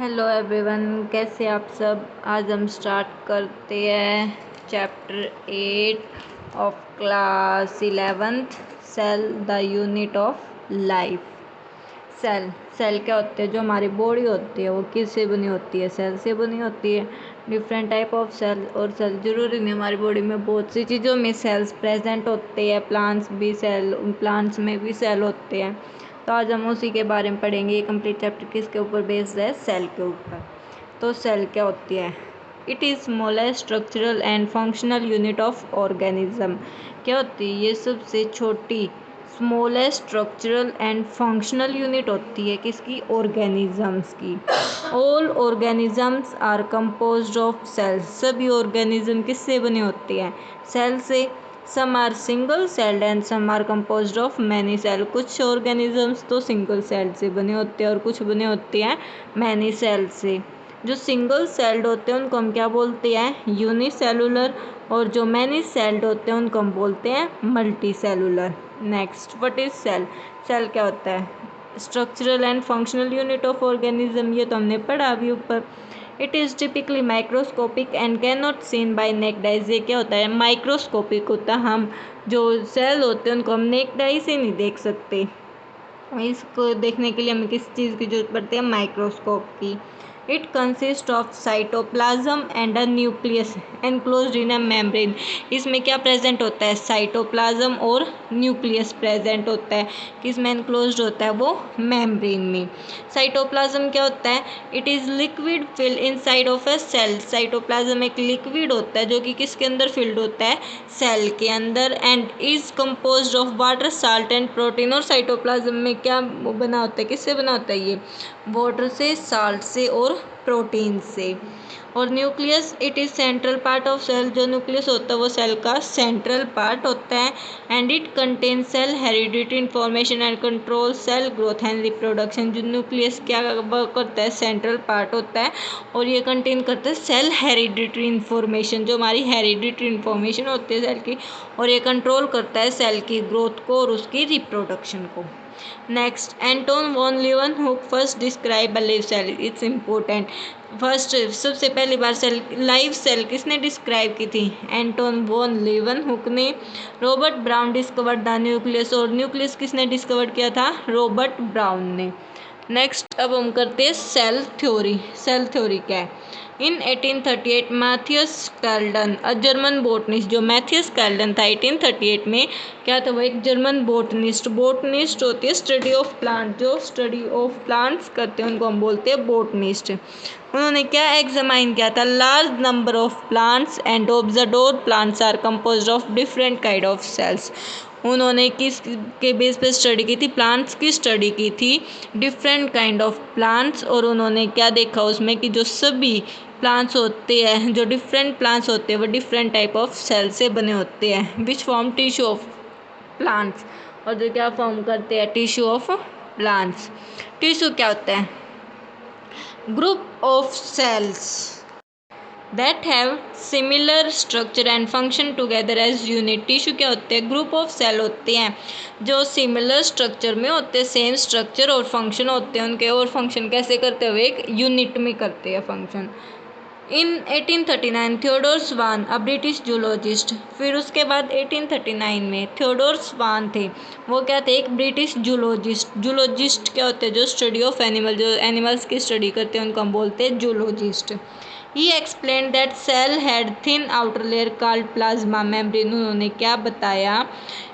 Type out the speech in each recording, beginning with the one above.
Hello everyone, कैसे आप सब। आज हम स्टार्ट करते हैं chapter 8 of class 11th, cell the unit of life. Cell क्या होते हैं? जो हमारी बॉडी होती है वो किससे बनी होती है? सेल से बनी होती है। डिफरेंट टाइप ऑफ सेल, और सेल जरूरी नहीं, हमारी बॉडी में बहुत सी चीज़ों में सेल्स प्रेजेंट होते हैं। प्लांट्स में भी सेल होते हैं। तो आज हम उसी के बारे में पढ़ेंगे। ये कंप्लीट चैप्टर किसके ऊपर बेस्ड है? सेल के ऊपर। तो सेल क्या होती है? It is smallest structural and functional unit of organism. क्या होती है? ये सबसे छोटी smallest structural and functional unit होती है किसकी? ऑर्गेनिजम्स की। All organisms are composed of cells. सभी ऑर्गेनिज्म किससे बने होते हैं? सेल से। Some are single celled and some are composed of many cell. कुछ ऑर्गेनिजम्स तो सिंगल सेल से बने होते हैं और कुछ बने होते हैं मैनी सेल से। जो सिंगल सेल्ड होते हैं उनको हम क्या बोलते हैं? यूनिसेलुलर। और जो मैनी सेल्ड होते हैं उनको हम बोलते हैं multicellular. Next, what is cell? Cell क्या होता है? Structural and functional unit of organism. ये तो हमने पढ़ा अभी ऊपर। It is typically microscopic and can not seen by naked eyes. ये क्या होता है? माइक्रोस्कोपिक होता है। हम जो सेल होते हैं उनको हम नेक्ड आई से नहीं देख सकते। इसको देखने के लिए हमें किस चीज़ की जरूरत पड़ती है? माइक्रोस्कोप की। It consist of cytoplasm and a nucleus enclosed in a membrane. इसमें क्या प्रेजेंट होता है? साइटोप्लाज्म और न्यूक्लियस प्रेजेंट होता है। किसमें एनक्लोज्ड होता है? वो मेम्ब्रेन में। साइटोप्लाज्म क्या होता है? It is liquid fill inside of a cell. Cytoplasm एक लिक्विड होता है जो कि किसके अंदर फिल्ड होता है? सेल के अंदर। And is composed of water, salt and protein. और साइटोप्लाज्म में क्या बना होता है? किससे बना होता है ये? वाटर से, साल्ट से और प्रोटीन से। और nucleus, it is central part of cell. जो न्यूक्लियस होता है वो सेल का सेंट्रल पार्ट होता है। And it contain cell heredity information and control cell growth and reproduction. जो न्यूक्लियस क्या वर्क करता है? सेंट्रल पार्ट होता है और ये कंटेन करता है सेल हेरिडिटरी इंफॉर्मेशन, जो हमारी हेरिडिटरी इंफॉर्मेशन होती है सेल की। और ये कंट्रोल करता है सेल की ग्रोथ को और उसकी रिप्रोडक्शन को। Next, Anton von Leeuwenhoek first describe a live cell. It's important. First, सबसे पहली बार सेल, लाइव सेल किसने डिस्क्राइब की थी? एंटोन वॉन लीवनहुक ने। Robert Brown discovered the nucleus. और न्यूक्लियस किसने डिस्कवर किया था? रॉबर्ट ब्राउन ने। नेक्स्ट, अब हम करते हैं सेल थ्योरी। सेल थ्योरी क्या है? इन 1838 मैथियस कैल्डन, अ जर्मन बोटनिस्ट। जो मैथियस कैल्डन था 1838 में क्या था? वो एक जर्मन बोटनिस्ट। बोटनिस्ट होती है स्टडी ऑफ प्लांट। जो स्टडी ऑफ प्लांट्स करते हैं उनको हम बोलते हैं बोटनिस्ट। उन्होंने क्या एग्जामाइन किया था? Large number of plants and observe plants are composed of different kind of cells. उन्होंने किस के बेस पे स्टडी की थी? प्लांट्स की स्टडी की थी, डिफरेंट काइंड ऑफ प्लांट्स। और उन्होंने क्या देखा उसमें कि जो सभी प्लांट्स होते हैं, जो डिफरेंट प्लांट्स होते हैं वो डिफरेंट टाइप ऑफ सेल से बने होते हैं, which form tissue of plants. और जो क्या फॉर्म करते हैं? Tissue of plants. टिश्यू क्या होता है? Group of cells that have similar structure and function together as unit। Tissue क्या होते हैं? ग्रुप ऑफ सेल होते हैं जो सिमिलर स्ट्रक्चर में होते हैं, सेम स्ट्रक्चर और फंक्शन होते हैं उनके। और फंक्शन कैसे करते हुए? एक यूनिट में करते हैं function. In 1839 Theodor Schwann, a British zoologist. फिर उसके बाद 1839 में थियोडोर स्वान थे। वो क्या थे? एक ब्रिटिश जूलॉजिस्ट। जूलॉजिस्ट क्या होते हैं? जो स्टडी ऑफ एनिमल, जो एनिमल्स की स्टडी करते हैं उनको हम बोलते हैं zoologist. He explain that cell had thin outer layer called plasma membrane. उन्होंने क्या बताया?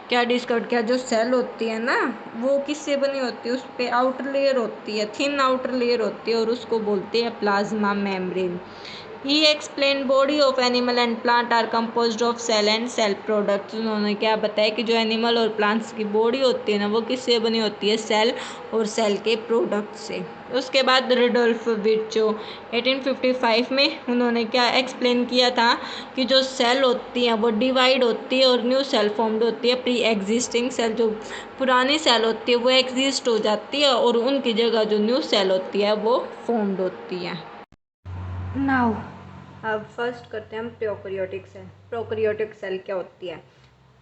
क्या डिस्कवर किया? जो सेल होती है ना वो किससे बनी होती है? उस पर आउटर लेयर होती है, थिन आउटर लेयर होती है और उसको बोलते हैं plasma membrane. He explain body of animal and plant are composed of cell and cell products. उन्होंने क्या बताया कि जो एनिमल और प्लांट्स की बॉडी होती है ना वो किससे बनी होती है? सेल और सेल के प्रोडक्ट से। उसके बाद रुडोल्फ विर्चो 1855 में उन्होंने क्या एक्सप्लेन किया था कि जो सेल होती हैं वो डिवाइड होती है और न्यू सेल फॉर्म्ड होती है। प्री एग्जिस्टिंग सेल, जो पुरानी सेल होती है वो एग्जिस्ट हो जाती है और उनकी जगह जो न्यू सेल होती है वो फॉर्म्ड होती है। नाउ अब फर्स्ट करते हैं हम प्रोकैरियोटिक सेल। प्रोकैरियोटिक सेल क्या होती है?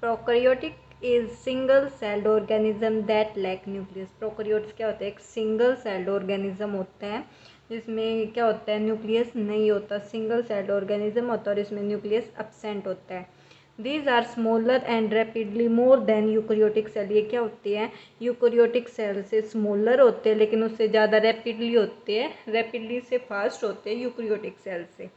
Prokaryotic is single celled organism that lack nucleus. Prokaryotes क्या होते हैं? एक सिंगल सेल्ड ऑर्गेनिज्म होता है इसमें क्या होता है, न्यूक्लियस नहीं होता, सिंगल सेल्ड ऑर्गेनिज्म होता है और इसमें न्यूक्लियस एब्सेंट होता है। These are smaller and rapidly more than eukaryotic cell. ये क्या होती है, यूकैरियोटिक सेल से स्मॉलर होते हैं लेकिन उससे ज़्यादा रैपिडली होते हैं, रैपिडली से फास्ट होते हैं यूकैरियोटिक सेल से।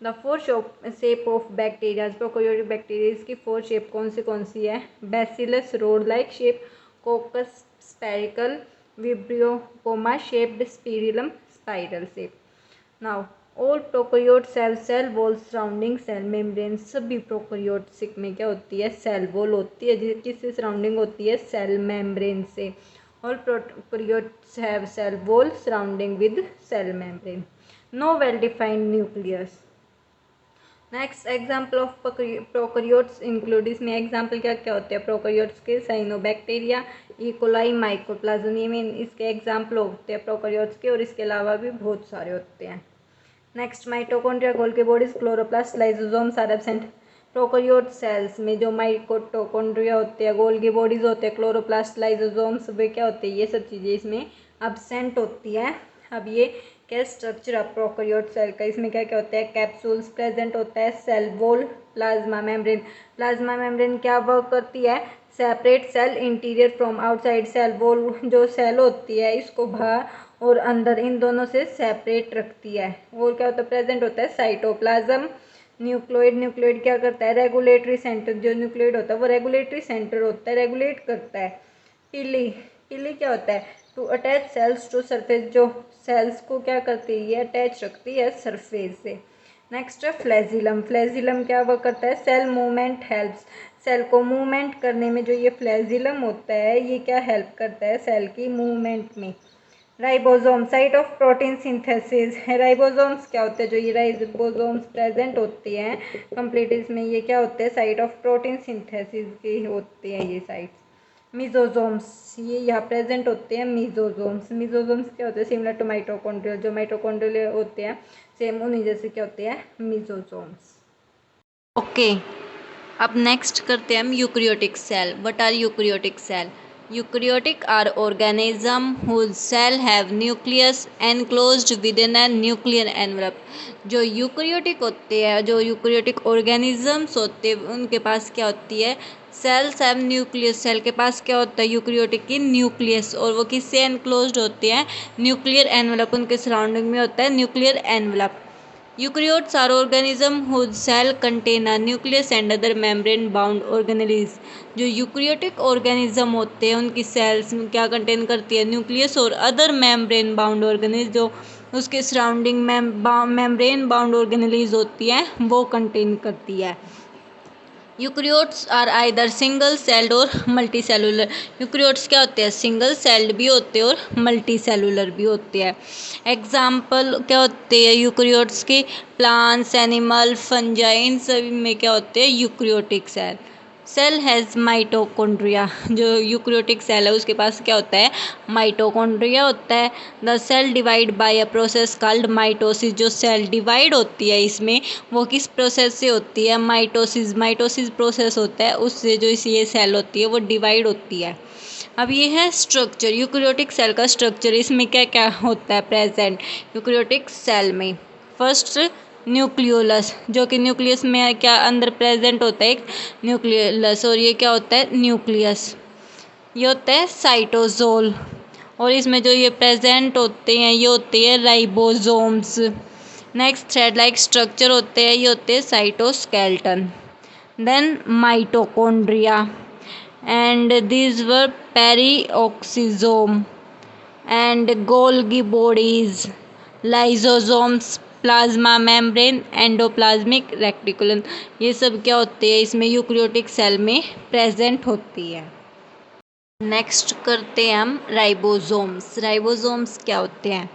The four shape of bacteria, prokaryotic bacteria की फोर शेप कौन सी है, bacillus rod like shape, coccus spherical, vibrio comma shaped, spirillum spiral shape. Now all prokaryotes have cell wall surrounding cell membrane. सभी prokaryotes में क्या होती है, सेल वॉल होती है, किससे सराउंडिंग होती है, सेल मेम्ब्रेन से। All prokaryotes have cell wall surrounding with cell membrane. No well defined nucleus. Next example of prokaryotes include, इसमें एग्जाम्पल क्या क्या होते हैं प्रोकैरियोट्स के, साइनोबैक्टीरिया, इकोलाई, माइकोप्लाज्म, ये मेन इसके एग्जाम्पल होते हैं प्रोकैरियोट्स के, और इसके अलावा भी बहुत सारे होते हैं। Next mitochondria, Golgi bodies, chloroplast, lysosomes are absent. Prokaryote cells में जो माइटोकॉन्ड्रिया होते हैं, गोल्गी बॉडीज होते हैं, क्लोरोप्लास्ट, लाइसोसोम्स, वे क्या होते हैं, ये सब चीज़ें इसमें एब्सेंट होती हैं। अब ये क्या स्ट्रक्चर है प्रोकैरियोट सेल का, इसमें क्या क्या होता है, कैप्सूल्स प्रेजेंट होता है, cell wall, plasma membrane. Plasma membrane क्या वर्क करती है, separate cell interior from outside. Cell wall जो सेल होती है इसको बाहर और अंदर इन दोनों से सेपरेट रखती है। और क्या होता है, प्रेजेंट होता है साइटोप्लाज्म। न्यूक्लियोइड, न्यूक्लियोइड क्या करता है, रेगुलेटरी सेंटर, जो न्यूक्लियोइड होता है वो रेगुलेटरी सेंटर होता है, रेगुलेट करता है। पिली, पिली क्या होता है, to attach cells to surface, जो सेल्स को क्या करती है, ये अटैच रखती है सरफेस से। नेक्स्ट है फ्लैजिलम। फ्लैजिलम क्या वर्क करता है, सेल मूवमेंट हेल्प्स। सेल को मूवमेंट करने में जो ये फ्लैजिलम होता है ये क्या हेल्प करता है, सेल की मूवमेंट में। Ribosome, site of protein synthesis. Ribosomes क्या होते हैं, जो ये राइबोसोम्स प्रेजेंट होते हैं कंप्लीट, इसमें ये क्या होते हैं, साइट ऑफ प्रोटीन सिंथेसिस की होते हैं ये साइट्स। मिजोसोम्स, ये यहाँ प्रेजेंट होते हैं मिजोसोम्स। मिजोसोम्स क्या होते हैं, सिमिलर टू माइटोकॉन्ड्रियल, जो माइटोकॉन्ड्रियल होते हैं सेम उन्हीं जैसे क्या होते हैं मिजोसोम्स। ओके, अब नेक्स्ट करते हैं हम eukaryotic cell. What are eukaryotic cell? Eukaryotic are organism whose cell have nucleus enclosed within a nuclear envelope. जो यूकैरियोटिक होते हैं, जो यूकैरियोटिक ऑर्गेनिजम्स होते हैं उनके पास क्या होती है, सेल्स हैव न्यूक्लियस। सेल के पास क्या होता है, यूकैरियोटिक की न्यूक्लियस, और वो किससे एनक्लोज्ड होते हैं, न्यूक्लियर एनवलप, उनके सराउंडिंग में होता है nuclear envelope. Eukaryotes are organisms whose cell contain a nucleus and other membrane bound organelles। जो यूकैरियोटिक ऑर्गेनिज्म होते हैं उनकी सेल्स में क्या कंटेन करती है, न्यूक्लियस और अदर मेम्ब्रेन बाउंड ऑर्गेनेज, जो उसके सराउंडिंग मेम्ब्रेन बाउंड ऑर्गेनेलीज होती हैं वो कंटेन करती है। Eukaryotes are either single celled और मल्टी सेलुलर। यूकैरियोट्स क्या होते हैं, सिंगल सेल्ड भी होते हैं और मल्टी सेलुलर भी होते हैं। एग्जाम्पल क्या होते हैं यूकैरियोट्स के, प्लांट्स, एनिमल, फंजाई, इन सभी में क्या होते हैं eukaryotic cell. Cell has mitochondria. जो यूकैरियोटिक सेल है उसके पास क्या होता है, माइटोकॉन्ड्रिया होता है। The cell divide by a process called mitosis. जो सेल डिवाइड होती है इसमें वो किस प्रोसेस से होती है, माइटोसिस। माइटोसिस प्रोसेस होता है उससे जो ये सेल होती है वो डिवाइड होती है। अब ये है स्ट्रक्चर, यूकैरियोटिक सेल का स्ट्रक्चर। इसमें क्या क्या होता है प्रेजेंट यूकैरियोटिक सेल में। फर्स्ट न्यूक्लियोलस, जो कि न्यूक्लियस में क्या अंदर प्रेजेंट होता है एक न्यूक्लियोलस, और ये क्या होता है न्यूक्लियस। ये होता है साइटोसोल, और इसमें जो ये प्रेजेंट होते हैं ये होते हैं ribosomes. Next thread like structure होते हैं, ये होते हैं cytoskeleton. Then mitochondria and these were peroxisome and Golgi bodies, lysosomes, plasma membrane, endoplasmic reticulum, ये सब क्या होते हैं इसमें यूकैरियोटिक सेल में प्रेजेंट होती है। नेक्स्ट करते हैं हम राइबोसोम्स। राइबोसोम्स क्या होते हैं,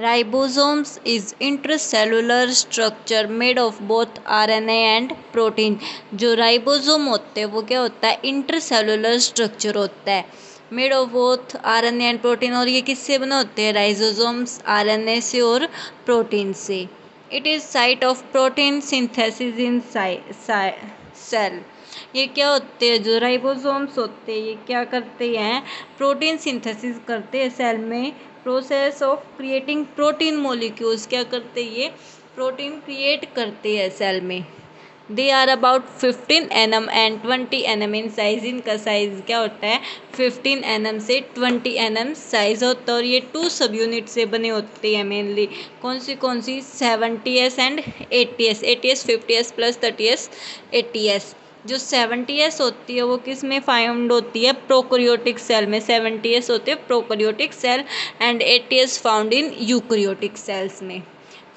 ribosomes is intracellular structure made of both RNA and protein. जो राइबोसोम होते हैं वो क्या होता है, इंट्रासेलुलर स्ट्रक्चर होता है, made of both RNA and protein. और ये किससे बने होते हैं, राइबोसोम्स आरएनए से और प्रोटीन से। It is site of protein synthesis in cell. ये क्या होते हैं, जो राइबोसोम्स होते हैं ये क्या करते हैं, प्रोटीन सिंथेसिस करते हैं सेल में। Process of creating protein molecules, क्या करते हैं ये, प्रोटीन क्रिएट करते हैं सेल में। They are about 15 nm and 20 nm in size. इनका साइज क्या होता है, 15 nm से 20 nm साइज होता है। और ये 2 सब यूनिट से बने होते हैं मेनली। कौन सी 70s and 80s, 80s 50s plus 30s 80s। जो 70s होती है वो किस में फाउंड होती है, प्रोकैरियोटिक सेल में 70s होते हैं prokaryotic cell, and 80s found in eukaryotic cells में।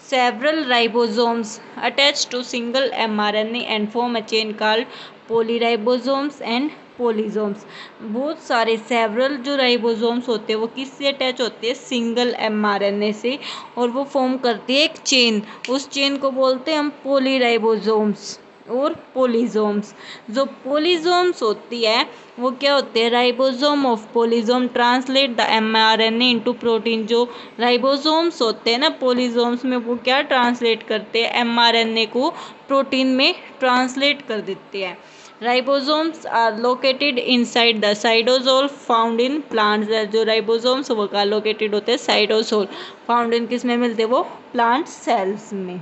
Several ribosomes attach to single mRNA and form a chain called polyribosomes and पोलिसोम्स। बहुत सारे सेवरल जो राइबोसोम्स होते हैं वो किससे अटैच होते हैं, सिंगल mRNA से, और वो फॉर्म करती है एक चेन। उस चेन को बोलते हैं हम पोलीराइबोसोम्स और पोलिसोम्स। जो पोलिसोम्स होती है वो क्या होते हैं, ribosome of polysome translate the mRNA into protein. जो राइबोसोम्स होते हैं ना पोलिसोम्स में, वो क्या ट्रांसलेट करते हैं, mRNA को प्रोटीन में ट्रांसलेट कर देते हैं। Ribosomes are located inside the cytosol found in plants. जो राइबोसोम्स वो का लोकेटेड होते हैं साइटोसोल, फाउंड इन किस में मिलते हैं, वो प्लांट सेल्स में।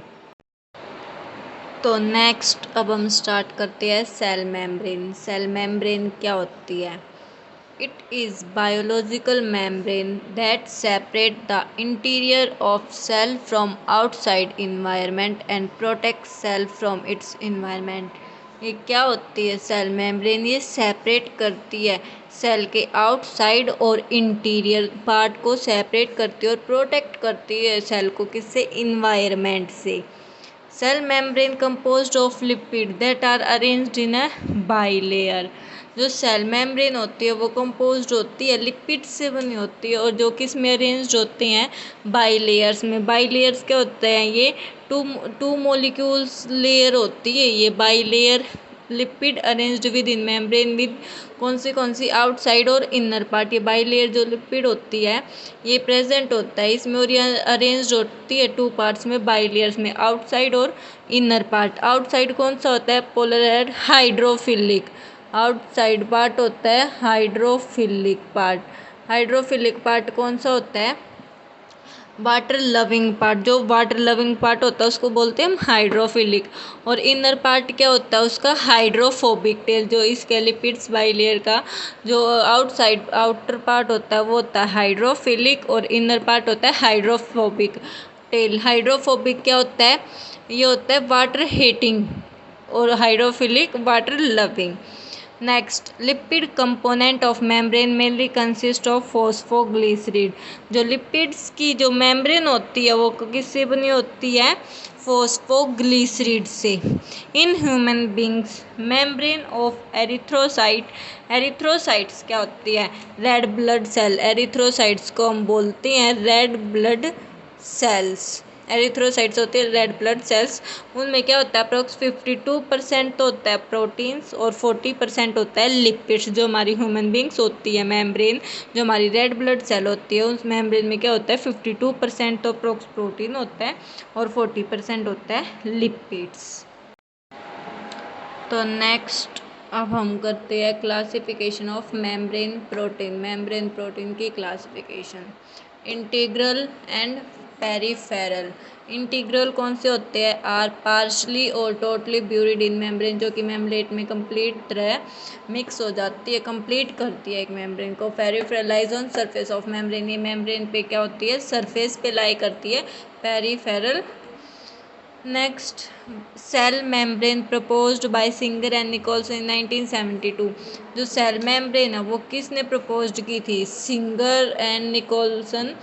तो नेक्स्ट अब हम स्टार्ट करते हैं सेल मेम्ब्रेन। सेल मेम्ब्रेन क्या होती है, it is biological membrane that separate the interior of cell from outside environment and protect cell from its environment. ये क्या होती है सेल मेम्ब्रेन, ये सेपरेट करती है सेल के आउटसाइड और इंटीरियर पार्ट को सेपरेट करती है और प्रोटेक्ट करती है सेल को किससे, इन्वायरमेंट से। Cell membrane composed of lipid that are arranged in a bilayer. जो सेल मेम्ब्रेन होती है वो कंपोज्ड होती है लिपिड से बनी होती है, और जो किस में अरेंज्ड होते हैं, बाइलेयर्स में। बाइलेयर्स क्या होते हैं, ये टू मॉलिक्यूल्स लेयर होती है ये bilayer. Lipid arranged with in membrane with कौन सी आउटसाइड और इनर पार्ट। ये बाइलेयर जो लिपिड होती है ये प्रेजेंट होता है इसमें, और ये अरेंज्ड होती है 2 पार्ट्स में बाइलेयर्स में, आउटसाइड और इनर पार्ट। आउटसाइड कौन सा होता है, पोलर हाइड्रोफिलिक। आउटसाइड पार्ट होता है हाइड्रोफिलिक पार्ट। हाइड्रोफिलिक पार्ट कौन सा होता है, वाटर लविंग पार्ट। जो वाटर लविंग पार्ट होता है उसको बोलते हैं हम हाइड्रोफिलिक। और इनर पार्ट क्या होता है उसका, हाइड्रोफोबिक टेल। जो इसके लिपिड्स बाइलेयर का जो आउटर पार्ट होता है वो होता है हाइड्रोफिलिक, और इनर पार्ट होता है हाइड्रोफोबिक टेल। हाइड्रोफोबिक क्या होता है, ये होता है वाटर हेटिंग, और hydrophilic water loving. Next, lipid component of membrane mainly consist of phosphoglyceride. जो लिपिड्स की जो मेम्ब्रेन होती है वो किससे बनी होती है, फॉस्फोग्लिसरीड से। In human beings membrane of erythrocyte. Erythrocytes क्या होती है, रेड ब्लड सेल। एरिथ्रोसाइट्स को हम बोलते हैं रेड ब्लड सेल्स। एरिथ्रोसाइट्स होते हैं रेड ब्लड सेल्स। उनमें क्या होता है, अप्रोक्स 52% तो होता है प्रोटीन्स और 40% होता है लिपिड्स। जो हमारी ह्यूमन बींग्स होती है मेम्ब्रेन, जो हमारी रेड ब्लड सेल होती है, उस मेम्ब्रेन में क्या होता है 52% तो अप्रोक्स प्रोटीन होता है और 40% होता है लिपिड्स। तो नेक्स्ट अब हम करते हैं classification of membrane protein. Membrane protein की classification, integral and peripheral. Integral कौन से होते हैं, आर पार्शली और टोटली ब्यूरिड इन मेम्ब्रेन। जो कि मेम्ब्रेन में कंप्लीट तरह मिक्स हो जाती है, कंप्लीट करती है एक मेम्ब्रेन को। Peripheral lies on surface of membrane. ये मेम्ब्रेन पे क्या होती है, सरफेस पे लाई करती है, peripheral. Next, cell membrane proposed by Singer and Nicolson in 1972। जो सेल मेम्ब्रेन है वो किसने प्रपोज्ड की थी, सिंगर एंड निकोल्सन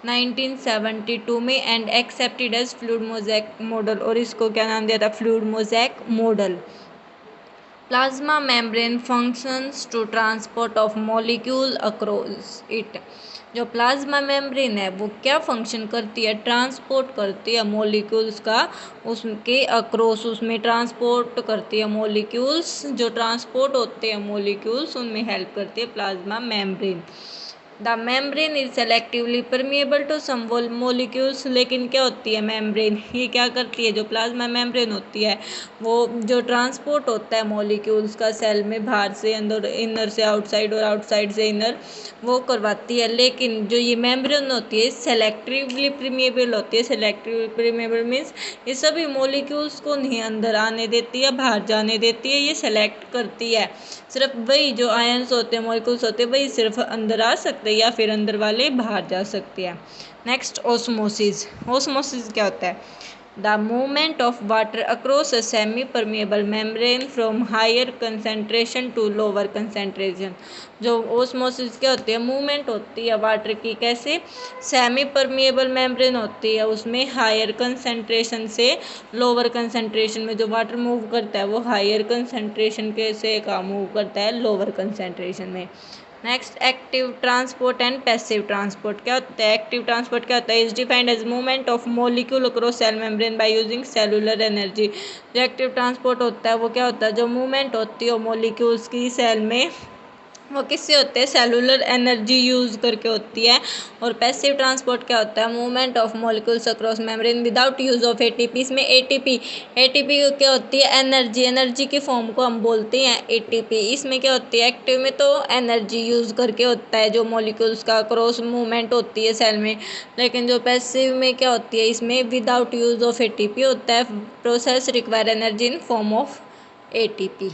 1972 में, and accepted as fluid mosaic model. और इसको क्या नाम दिया था, fluid mosaic model. Plasma membrane functions to transport of molecule across it. जो प्लाज्मा मेम्ब्रेन है वो क्या फंक्शन करती है, ट्रांसपोर्ट करती है मॉलिक्यूल्स का उसके अक्रॉस, उसमें ट्रांसपोर्ट करती है मॉलिक्यूल्स। जो ट्रांसपोर्ट होते हैं मॉलिक्यूल्स उनमें हेल्प करती है plasma membrane. The membrane is selectively permeable to some molecules. लेकिन क्या होती है मेम्ब्रेन, ये क्या करती है, जो प्लाज्मा मेम्ब्रेन होती है वो जो ट्रांसपोर्ट होता है मॉलिक्यूल्स का सेल में बाहर से अंदर, इनर से आउटसाइड और आउटसाइड से इनर, वो करवाती है। लेकिन जो ये मेम्ब्रेन होती है सेलेक्टिवली परमिएबल होती है। सेलेक्टिवली परमिएबल मीन्स ये सभी मॉलिक्यूल्स को नहीं अंदर आने देती है, बाहर जाने देती है, ये सेलेक्ट करती है। सिर्फ वही जो आयंस होते हैं, मॉलिक्यूल्स होते हैं, वही सिर्फ अंदर आ सकते हैं या फिर अंदर वाले बाहर जा सकते हैं। Next osmosis. ऑस्मोसिस क्या होता है? The movement of water across a semipermeable membrane from higher concentration to lower concentration. जो ऑस्मोसिस क्या होती है? मूवमेंट होती है वाटर की, कैसे? सेमी परमिएबल मेम्ब्रेन होती है, उसमें हायर कंसेंट्रेशन से लोअर कंसेंट्रेशन में जो वाटर मूव करता है वो हायर कंसेंट्रेशन के से का मूव करता है लोअर कंसेंट्रेशन में। Next active transport and passive transport क्या होता है? एक्टिव ट्रांसपोर्ट क्या होता है? Is defined as movement of molecule across cell membrane by using cellular energy. जो एक्टिव ट्रांसपोर्ट होता है वो क्या होता है? जो मूवमेंट होती है मॉलिक्यूल्स की सेल में, वो किससे होते हैं? सेलुलर एनर्जी यूज़ करके होती है। और पैसिव ट्रांसपोर्ट क्या होता है? Movement of molecules across membrane without use of ATP. इसमें एटीपी क्या होती है? एनर्जी। एनर्जी की फॉर्म को हम बोलते हैं एटीपी। इसमें क्या होती है? एक्टिव में तो एनर्जी यूज़ करके होता है जो मॉलिक्यूल्स का क्रॉस मूवमेंट होती है सेल में। लेकिन जो पैसिव में क्या होती है? इसमें विदाउट यूज़ ऑफ एटीपी होता है। Process require energy in form of ATP.